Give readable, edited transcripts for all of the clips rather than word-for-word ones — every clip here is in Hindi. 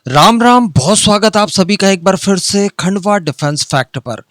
राम राम, बहुत स्वागत आप सभी का एक बार फिर से खंडवा डिफेंस फैक्ट पर।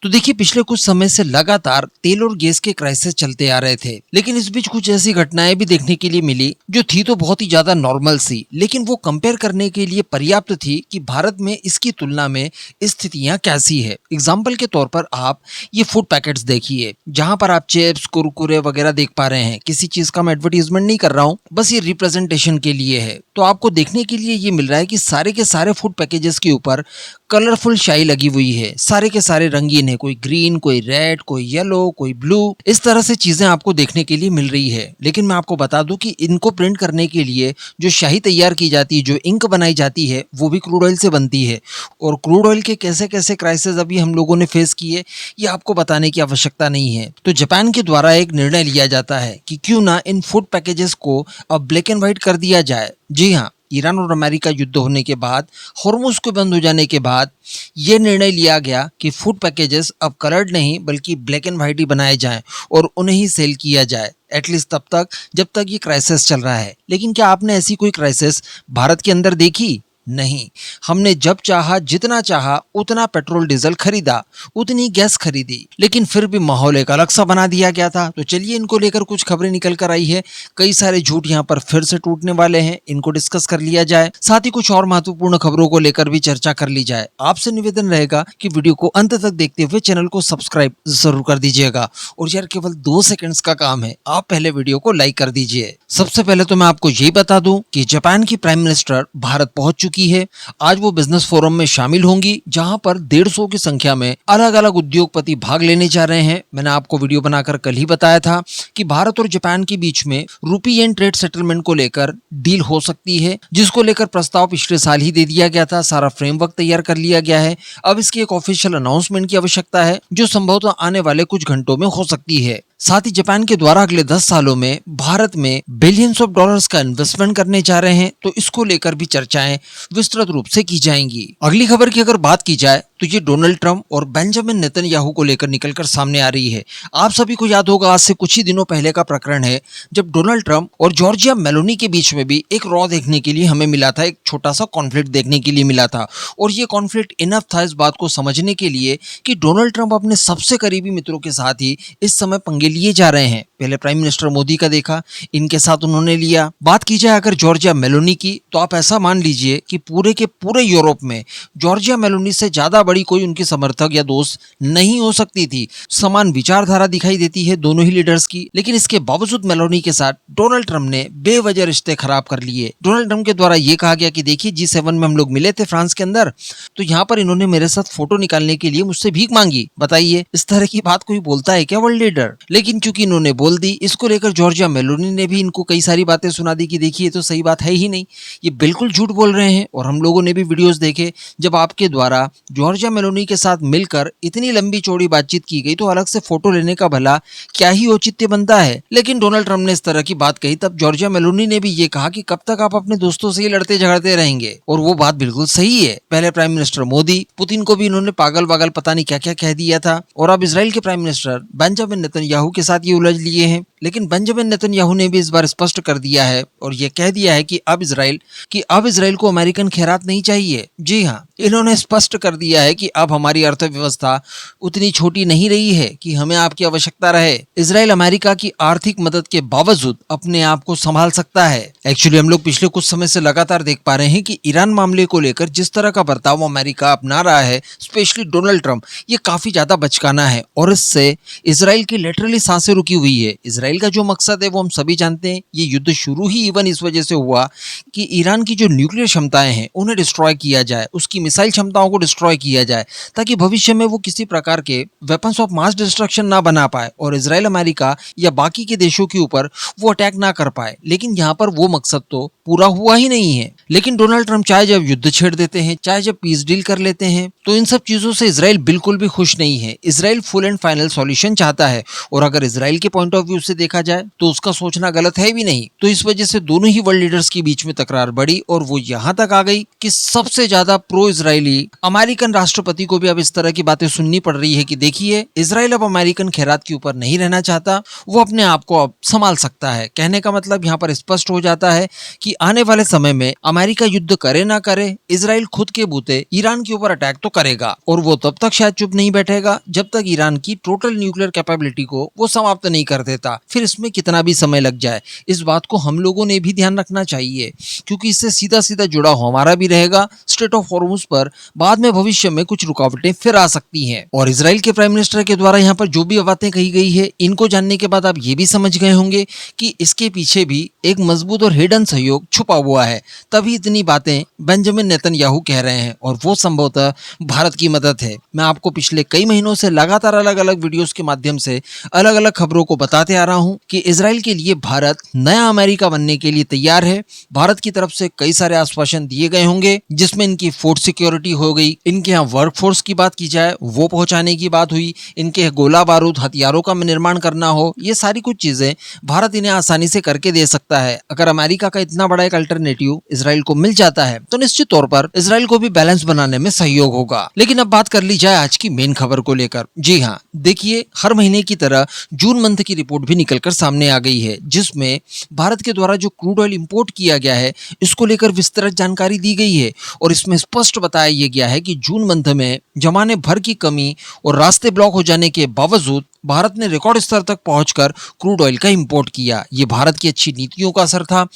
तो देखिए, पिछले कुछ समय से लगातार तेल और गैस के क्राइसिस चलते आ रहे थे, लेकिन इस बीच कुछ ऐसी घटनाएं भी देखने के लिए मिली जो थी तो बहुत ही ज्यादा नॉर्मल सी, लेकिन वो कंपेयर करने के लिए पर्याप्त थी कि भारत में इसकी तुलना में स्थितियां कैसी है। एग्जाम्पल के तौर पर आप ये फूड पैकेट्स देखिए, जहां पर आप चिप्स कुरकुरे वगैरह देख पा रहे हैं। किसी चीज का मैं एडवर्टीजमेंट नहीं कर रहा हूँ, बस ये रिप्रेजेंटेशन के लिए है। तो आपको देखने के लिए ये मिल रहा है कि सारे के सारे फूड पैकेजेस के ऊपर कलरफुल शाई लगी हुई है। सारे के सारे रंगीन है, कोई ग्रीन, कोई रेड, कोई येलो, कोई ब्लू। इस तरह से चीजें आपको देखने के लिए मिल रही है। लेकिन मैं आपको बता दूं कि इनको प्रिंट करने के लिए जो शाही तैयार की जाती है, जो इंक बनाई जाती है, वो भी क्रूड ऑयल से बनती है। और क्रूड ऑयल के कैसे कैसे क्राइसिस अभी हम लोगों ने फेस किए, ये आपको बताने की आवश्यकता नहीं है। तो जापान के द्वारा एक निर्णय लिया जाता है कि क्यों ना इन फूड पैकेजेस को अब ब्लैक एंड व्हाइट कर दिया जाए। जी हाँ, ईरान और अमेरिका युद्ध होने के बाद, हॉर्मुज को बंद हो जाने के बाद यह निर्णय लिया गया कि फूड पैकेजेस अब कलर्ड नहीं बल्कि ब्लैक एंड व्हाइट ही बनाए जाएं और उन्हें ही सेल किया जाए, एटलीस्ट तब तक जब तक ये क्राइसिस चल रहा है। लेकिन क्या आपने ऐसी कोई क्राइसिस भारत के अंदर देखी? नहीं। हमने जब चाहा, जितना चाहा उतना पेट्रोल डीजल खरीदा, उतनी गैस खरीदी, लेकिन फिर भी माहौल एक अलग सा बना दिया गया था। तो चलिए, इनको लेकर कुछ खबरें निकल कर आई है। कई सारे झूठ यहाँ पर फिर से टूटने वाले हैं, इनको डिस्कस कर लिया जाए। साथ ही कुछ और महत्वपूर्ण खबरों को लेकर भी चर्चा कर ली जाए। आपसे निवेदन रहेगा कि वीडियो को अंत तक देखते हुए चैनल को सब्सक्राइब जरूर कर दीजिएगा। और यार, केवल 2 सेकंड्स का काम है, आप पहले वीडियो को लाइक कर दीजिए। सबसे पहले तो मैं आपको यही बता दूं कि जापान की प्राइम मिनिस्टर भारत पहुंच चुकी है। आज वो बिजनेस फोरम में शामिल होंगी, जहां पर 150 की संख्या में अलग अलग उद्योगपति भाग लेने जा रहे हैं। मैंने आपको वीडियो बनाकर कल ही बताया था कि भारत और जापान के बीच में रूपी येन ट्रेड सेटलमेंट को लेकर डील हो सकती है, जिसको लेकर प्रस्ताव पिछले साल ही दे दिया गया था। सारा फ्रेमवर्क तैयार कर लिया गया है। अब इसकी एक ऑफिशियल अनाउंसमेंट की आवश्यकता है, जो संभवतः आने वाले कुछ घंटों में हो सकती है। साथ ही जापान के द्वारा अगले 10 सालों में भारत में बिलियंस ऑफ डॉलर्स का इन्वेस्टमेंट करने जा रहे हैं, तो इसको लेकर भी चर्चाएं विस्तृत रूप से की जाएंगी। अगली खबर की अगर बात की जाए तो ये डोनाल्ड ट्रंप और बेंजामिन नेतन्याहू को लेकर निकलकर सामने आ रही है। आप सभी को याद होगा, आज से कुछ ही दिनों पहले का प्रकरण है, जब डोनाल्ड ट्रंप और जॉर्जिया मेलोनी के बीच में भी एक रॉ देखने के लिए हमें मिला था, एक छोटा सा कॉन्फ्लिक्ट देखने के लिए मिला था। और ये कॉन्फ्लिक्ट इनफ था इस बात को समझने के लिए कि डोनाल्ड ट्रंप अपने सबसे करीबी मित्रों के साथ ही इस समय पंगे लिए जा रहे हैं। पहले प्राइम मिनिस्टर मोदी का देखा, इनके साथ उन्होंने लिया। बात की जाए अगर जॉर्जिया मेलोनी की, तो आप ऐसा मान लीजिए कि पूरे के पूरे यूरोप में जॉर्जिया मेलोनी से ज्यादा बड़ी कोई उनकी समर्थक या दोस्त नहीं हो सकती थी। समान विचारधारा दिखाई देती है दोनों ही लीडर्स की, लेकिन इसके बावजूद मेलोनी के साथ डोनाल्ड ट्रंप ने बेवजह रिश्ते खराब कर लिए। डोनाल्ड ट्रंप के द्वारा यह कहा गया कि देखिए, G7 में हम लोग मिले थे फ्रांस के अंदर, तो यहाँ पर इन्होंने मेरे साथ फोटो निकालने के लिए मुझसे भीख मांगी। बताइए, इस तरह की बात कोई बोलता है क्या वर्ल्ड लीडर? लेकिन चूंकि इन्होंने बोल दी, इसको लेकर जॉर्जिया मेलोनी ने भी इनको कई सारी बातें सुना दी कि देखिए, तो सही बात है ही नहीं, ये बिल्कुल झूठ बोल रहे हैं। और हम लोगों ने भी वीडियोस देखे, जब आपके द्वारा जॉर्जिया मेलोनी के साथ मिलकर इतनी लंबी चौड़ी बातचीत की गई, तो अलग से फोटो लेने का भला क्या ही औचित्य बनता है। लेकिन डोनाल्ड ट्रंप ने इस तरह की बात कही, तब जॉर्जिया मेलोनी ने भी ये कहा कि कब तक आप अपने दोस्तों से ही लड़ते झगड़ते रहेंगे। और वो बात बिल्कुल सही है। पहले प्राइम मिनिस्टर मोदी, पुतिन को भी इन्होंने पागल वागल पता नहीं क्या क्या कह दिया था, और अब इजराइल के प्राइम मिनिस्टर बेंजामिन नेतन्याहू के साथ ये उलझ लिए हैं। लेकिन बेंजामिन नेतन्याहू ने भी इस बार स्पष्ट कर दिया है और ये कह दिया है कि अब इजराइल को अमेरिकन खैरात नहीं चाहिए। जी हाँ, इन्होंने स्पष्ट कर दिया है कि अब हमारी अर्थव्यवस्था उतनी छोटी नहीं रही है कि हमें आपकी आवश्यकता रहे। इजराइल अमेरिका की आर्थिक मदद के बावजूद अपने आप को संभाल सकता है। एक्चुअली हम लोग पिछले कुछ समय से लगातार देख पा रहे हैं कि ईरान मामले को लेकर जिस तरह का बर्ताव अमेरिका अपना रहा है, स्पेशली डोनाल्ड ट्रंप, ये काफी ज्यादा बचकाना है और इससे इजराइल की लिटरली सांसें रुकी हुई है। इजराइल का जो मकसद है वो हम सभी जानते हैं। ये युद्ध शुरू ही इवन इस वजह से हुआ कि ईरान की जो न्यूक्लियर क्षमताएं हैं उन्हें डिस्ट्रॉय किया जाए, उसकी मिसाइल क्षमताओं को डिस्ट्रॉय किया जाए, ताकि भविष्य में वो किसी प्रकार के वेपन्स ऑफ मास डिस्ट्रक्शन ना बना पाए और इजराइल अमेरिका या बाकी के देशों के ऊपर वो अटैक ना कर पाए। लेकिन यहाँ पर वो मकसद तो पूरा हुआ ही नहीं है। लेकिन डोनाल्ड ट्रंप चाहे जब युद्ध छेड़ देते हैं, चाहे जब पीस डील कर लेते हैं, तो इन सब चीजों से इजराइल बिल्कुल भी खुश नहीं है। Israel full and final solution चाहता है, और अगर इजराइल के पॉइंट ऑफ व्यू से देखा जाए तो उसका सोचना गलत है भी नहीं। तो इस वजह से दोनों ही वर्ल्ड लीडर्स के बीच में तकरार बढ़ी और वो यहाँ तक आ गई कि सबसे ज्यादा प्रो इजरायली अमेरिकन राष्ट्रपति को भी अब इस तरह की बातें सुननी पड़ रही है कि देखिए, इजराइल अब अमेरिकन खैरात के ऊपर नहीं रहना चाहता, वो अपने आप को अब संभाल सकता है। कहने का मतलब यहाँ पर स्पष्ट हो जाता है कि आने वाले समय में अमेरिका युद्ध करे ना करे, इजराइल खुद के बूते ईरान के ऊपर अटैक तो करेगा, और वो तब तक शायद चुप नहीं बैठेगा जब तक ईरान की टोटल न्यूक्लियर कैपेबिलिटी को वो समाप्त नहीं कर देता, फिर इसमें कितना भी समय लग जाए। इस बात को हम लोगों ने भी ध्यान रखना चाहिए, क्योंकि इससे सीधा सीधा जुड़ा हमारा भी रहेगा। स्ट्रेट ऑफ हॉर्मुज पर बाद में भविष्य में कुछ रुकावटें फिर आ सकती हैं। और इजराइल के प्राइम मिनिस्टर के द्वारा यहाँ पर जो भी बातें कही गई है, इनको जानने के बाद आप ये भी समझ गए होंगे कि इसके पीछे भी एक मजबूत और हिडन सहयोग छुपा हुआ है। तभी इतनी बातें बेंजामिन नेतन्याहू कह रहे हैं, और वो संभवतः भारत की मदद है। मैं आपको पिछले कई महीनों से लगातार अलग अलग वीडियोस के माध्यम से अलग अलग खबरों को बताते आ रहा हूं कि इजराइल के लिए भारत नया अमेरिका बनने के लिए तैयार है। भारत की तरफ से कई सारे आश्वासन दिए गए होंगे, जिसमें इनकी फूड सिक्योरिटी हो गई, इनके यहाँ वर्कफोर्स की बात की जाए वो पहुंचाने की बात हुई, इनके गोला बारूद हथियारों का निर्माण करना हो, ये सारी कुछ चीजें भारत इन्हें आसानी से करके दे सकता है। अगर अमेरिका का इतना बड़ा एक अल्टरनेटिव इजराइल को मिल जाता है तो निश्चित तौर पर इजराइल को भी बैलेंस बनाने में सहयोग होगा। लेकिन अब बात कर ली जाए आज की मेन खबर को लेकर। जी हाँ, देखिए, हर महीने की तरह जून मंथ की रिपोर्ट भी निकलकर सामने आ गई है, जिसमें भारत के द्वारा जो क्रूड ऑयल इंपोर्ट किया गया है इसको लेकर विस्तृत जानकारी दी गई है। और इसमें स्पष्ट बताया गया है कि जून मंथ में जमाने भर की कमी और रास्ते ब्लॉक हो जाने के बावजूद भारत ने रिकॉर्ड स्तर तक पहुंचकर क्रूड ऑयल का इंपोर्ट किया। ये भारत की अच्छी नीतियों का असर था,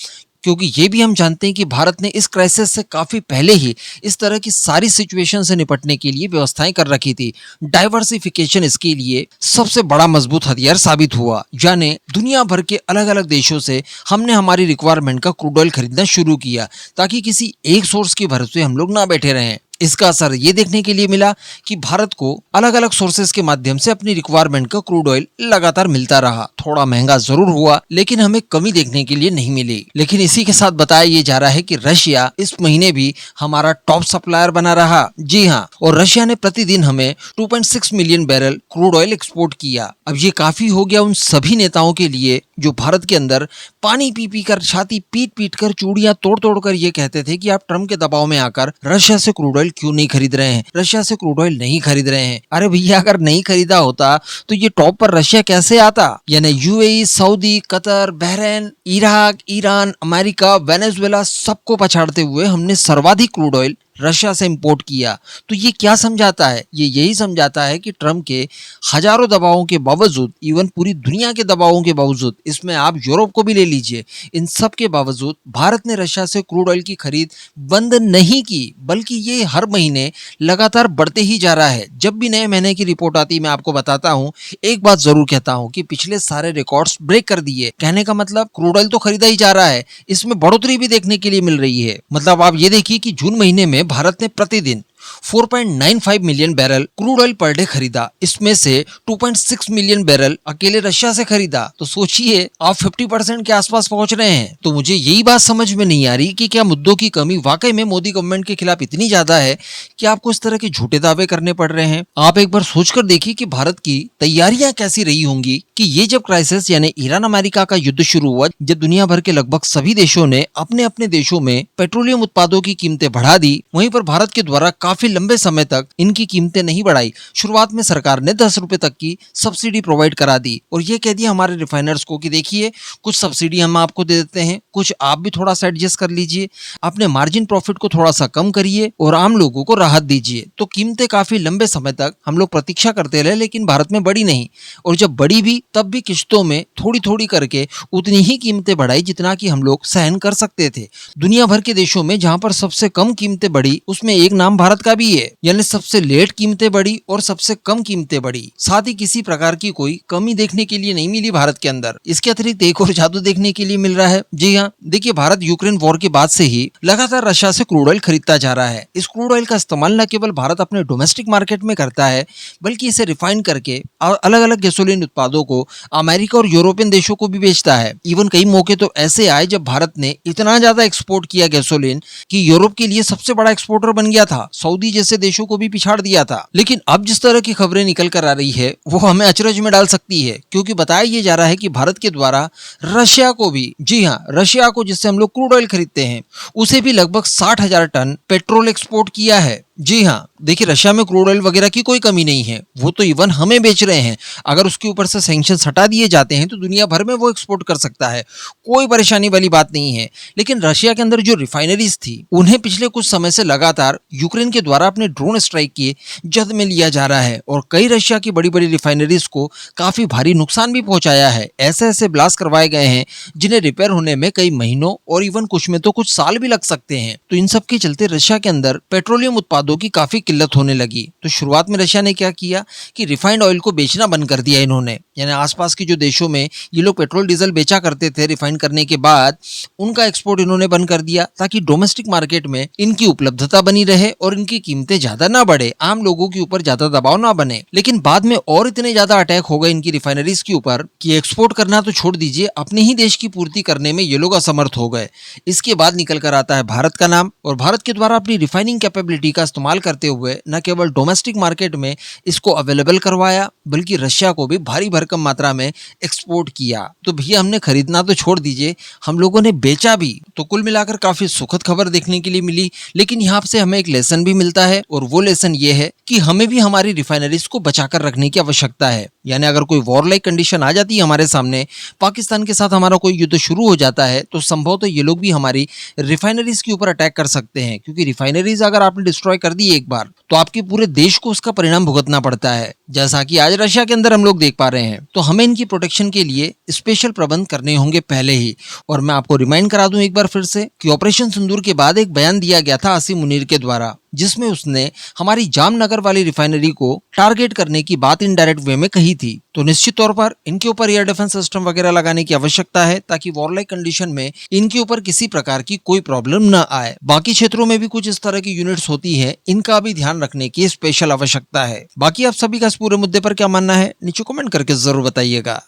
क्योंकि ये भी हम जानते हैं कि भारत ने इस क्राइसिस से काफी पहले ही इस तरह की सारी सिचुएशन से निपटने के लिए व्यवस्थाएं कर रखी थी। डाइवर्सिफिकेशन इसके लिए सबसे बड़ा मजबूत हथियार साबित हुआ, यानी दुनिया भर के अलग अलग देशों से हमने हमारी रिक्वायरमेंट का क्रूड ऑयल खरीदना शुरू किया, ताकि किसी एक सोर्स की भरोसे हम लोग ना बैठे रहें। इसका असर ये देखने के लिए मिला कि भारत को अलग अलग सोर्सेज के माध्यम से अपनी रिक्वायरमेंट का क्रूड ऑयल लगातार मिलता रहा। थोड़ा महंगा जरूर हुआ, लेकिन हमें कमी देखने के लिए नहीं मिली। लेकिन इसी के साथ बताया ये जा रहा है कि रशिया इस महीने भी हमारा टॉप सप्लायर बना रहा। जी हाँ, और रशिया ने प्रतिदिन हमें 2.6 million barrel crude oil export किया। अब ये काफी हो गया उन सभी नेताओं के लिए जो भारत के अंदर पानी पी पी कर, छाती पीट पीट कर, चूड़ियां तोड़ तोड़ कर ये कहते थे कि आप ट्रम्प के दबाव में आकर रशिया से क्रूड ऑयल क्यों नहीं खरीद रहे हैं, रशिया से क्रूड ऑयल नहीं खरीद रहे हैं। अरे भैया, अगर नहीं खरीदा होता तो ये टॉप पर रशिया कैसे आता? यानी UAE, Saudi, Qatar, Bahrain, Iraq, Iran, America, Venezuela सबको पछाड़ते हुए हमने सर्वाधिक क्रूड ऑयल रशिया से इंपोर्ट किया। तो ये क्या समझाता है? ये यही समझाता है कि ट्रम्प के हजारों दबावों के बावजूद, इवन पूरी दुनिया के दबावों के बावजूद, इसमें आप यूरोप को भी ले लीजिए, इन सब के बावजूद भारत ने रशिया से क्रूड ऑयल की खरीद बंद नहीं की, बल्कि ये हर महीने लगातार बढ़ते ही जा रहा है। जब भी नए महीने की रिपोर्ट आती मैं आपको बताता हूँ, एक बात जरूर कहता हूँ कि पिछले सारे रिकॉर्ड्स ब्रेक कर दिए। कहने का मतलब क्रूड ऑयल तो खरीदा ही जा रहा है, इसमें बढ़ोतरी भी देखने के लिए मिल रही है। मतलब आप ये देखिए कि जून महीने में भारत ने प्रतिदिन 4.95 million barrel crude oil per day खरीदा। इसमें से 2.6 मिलियन बैरल अकेले रशिया से खरीदा। तो सोचिए, आप 50% के आसपास पहुंच रहे हैं। तो मुझे यही बात समझ में नहीं आ रही कि क्या मुद्दों की कमी वाकई में मोदी गवर्नमेंट के खिलाफ इतनी ज्यादा है कि आपको इस तरह के झूठे दावे करने पड़ रहे हैं। आप एक बार सोचकर देखिए कि भारत की तैयारियां कैसी रही होंगी कि ये जब क्राइसिस यानी ईरान अमेरिका का युद्ध शुरू हुआ, जब दुनिया भर के लगभग सभी देशों ने अपने अपने देशों में पेट्रोलियम उत्पादों की कीमतें बढ़ा दी, वहीं पर भारत के द्वारा काफी लंबे समय तक इनकी कीमतें नहीं बढ़ाई। शुरुआत में सरकार ने 10 रुपए तक की सब्सिडी प्रोवाइड करा दी और ये कह दिया हमारे रिफाइनर्स को कि देखिए, कुछ सब्सिडी हम आपको दे देते हैं, कुछ आप भी थोड़ा सा एडजस्ट कर लीजिए, अपने मार्जिन प्रॉफिट को थोड़ा सा कम करिए और आम लोगों को राहत दीजिए। तो कीमतें काफी लंबे समय तक हम लोग प्रतीक्षा करते रहे, लेकिन भारत में बढ़ी नहीं, और जब बढ़ी भी तब भी किश्तों में थोड़ी थोड़ी करके उतनी ही कीमतें बढ़ाई जितना कि हम लोग सहन कर सकते थे। दुनिया भर के देशों में जहां पर सबसे कम कीमतें बढ़ी, उसमें एक नाम भारत का भी है, यानी सबसे लेट कीमतें बढ़ी और सबसे कम कीमतें बढ़ी। साथ ही किसी प्रकार की कोई कमी देखने के लिए नहीं मिली भारत के अंदर। इसके अतिरिक्त एक और जादू देखने के लिए मिल रहा है। जी हाँ, देखिए, भारत यूक्रेन वॉर के बाद से ही लगातार रशिया से क्रूड ऑयल खरीदता जा रहा है। इस क्रूड ऑयल का इस्तेमाल न केवल भारत अपने डोमेस्टिक मार्केट में करता है, बल्कि इसे रिफाइन करके अलग अलग गैसोलीन उत्पादों को अमेरिका और यूरोपियन देशों को भी बेचता है। इवन कई मौके तो ऐसे आए जब भारत ने इतना ज्यादा एक्सपोर्ट किया गैसोलीन कि यूरोप के लिए सबसे बड़ा एक्सपोर्टर बन गया था, सऊदी जैसे देशों को भी पिछाड़ दिया था। लेकिन अब जिस तरह की खबरें निकल कर आ रही है वो हमें अचरज में डाल सकती है, क्योंकि बताया ये जा रहा है कि भारत के द्वारा रशिया को भी, जी हाँ, रशिया को जिससे हम लोग क्रूड ऑयल खरीदते हैं, उसे भी लगभग 60,000 टन पेट्रोल एक्सपोर्ट किया है। जी हाँ, देखिए रशिया में क्रूड ऑयल वगैरह की कोई कमी नहीं है। वो तो इवन हमें बेच रहे हैं। अगर उसके ऊपर से सैंक्शंस हटा दिए जाते हैं तो दुनिया भर में वो एक्सपोर्ट कर सकता है। कोई परेशानी वाली बात नहीं है। लेकिन रशिया के अंदर जो रिफाइनरीज थी, उन्हें पिछले कुछ समय से लगातार यूक्रेन के द्वारा अपने ड्रोन स्ट्राइक के जद में लिया जा रहा है और कई रशिया की बड़ी-बड़ी रिफाइनरीज को काफी भारी नुकसान भी पहुंचाया है। ऐसे-ऐसे ब्लास्ट करवाए गए हैं जिन्हें रिपेयर होने में कई महीनों और इवन कुछ में तो कुछ साल भी लग सकते हैं। तो इन सब के चलते रशिया के अंदर पेट्रोलियम उत्पादों की काफी किल्लत होने लगी। तो शुरुआत में रशिया ने क्या किया कि रिफाइंड ऑयल को बेचना बंद कर दिया इन्होंने। यानी आसपास के जो देशों में ये लोग पेट्रोल डीजल बेचा करते थे, रिफाइंड करने के बाद उनका एक्सपोर्ट इन्होंने बंद कर दिया ताकि डोमेस्टिक मार्केट में इनकी उपलब्धता बनी रहे और इनकी कीमतें ज्यादा ना बढ़े, आम लोगों के ऊपर ज्यादा दबाव ना बने। लेकिन बाद में और इतने ज्यादा अटैक हो गए इनकी रिफाइनरीज के ऊपर कि एक्सपोर्ट करना तो छोड़ दीजिए, अपने ही देश की पूर्ति करने में ये लोग असमर्थ हो गए। इसके बाद निकल कर आता है भारत का नाम और भारत के द्वारा अपनी रिफाइनिंग कैपेबिलिटी का इस्तेमाल करते हुए न केवल डोमेस्टिक मार्केट में इसको अवेलेबल करवाया बल्कि रशिया को भी भारी भरकम मात्रा में एक्सपोर्ट किया। तो भैया हमने खरीदना तो छोड़ दीजिए, हम लोगों ने बेचा भी। तो कुल मिलाकर काफी सुखद खबर देखने के लिए मिली। लेकिन यहाँ से हमें एक लेसन भी मिलता है और वो लेसन ये है कि हमें भी हमारी रिफाइनरीज को बचाकर रखने की आवश्यकता है। यानी अगर कोई वॉर लाइक कंडीशन आ जाती है हमारे सामने, पाकिस्तान के साथ हमारा कोई युद्ध शुरू हो जाता है, तो संभव तो ये लोग भी हमारी रिफाइनरीज के ऊपर अटैक कर सकते हैं। क्योंकि रिफाइनरीज अगर आपने डिस्ट्रॉय कर दी एक बार तो आपके पूरे देश को उसका परिणाम भुगतना पड़ता है, जैसा कि आज रशिया के अंदर हम लोग देख पा रहे हैं। तो हमें इनकी प्रोटेक्शन के लिए स्पेशल प्रबंध करने होंगे पहले ही। और मैं आपको रिमाइंड करा दूं एक बार फिर से कि ऑपरेशन सिंदूर के बाद एक बयान दिया गया था आसिम मुनीर के द्वारा, जिसमें उसने हमारी जामनगर वाली रिफाइनरी को टारगेट करने की बात इनडायरेक्ट वे में कही थी। तो निश्चित तौर पर इनके ऊपर एयर डिफेंस सिस्टम वगैरह लगाने की आवश्यकता है ताकि वॉरलाइक कंडीशन में इनके ऊपर किसी प्रकार की कोई प्रॉब्लम न आए। बाकी क्षेत्रों में भी कुछ इस तरह की यूनिट्स होती है, इनका भी ध्यान रखने की स्पेशल आवश्यकता है। बाकी आप सभी का इस पूरे मुद्दे पर क्या मानना है नीचे कमेंट करके जरूर बताइएगा।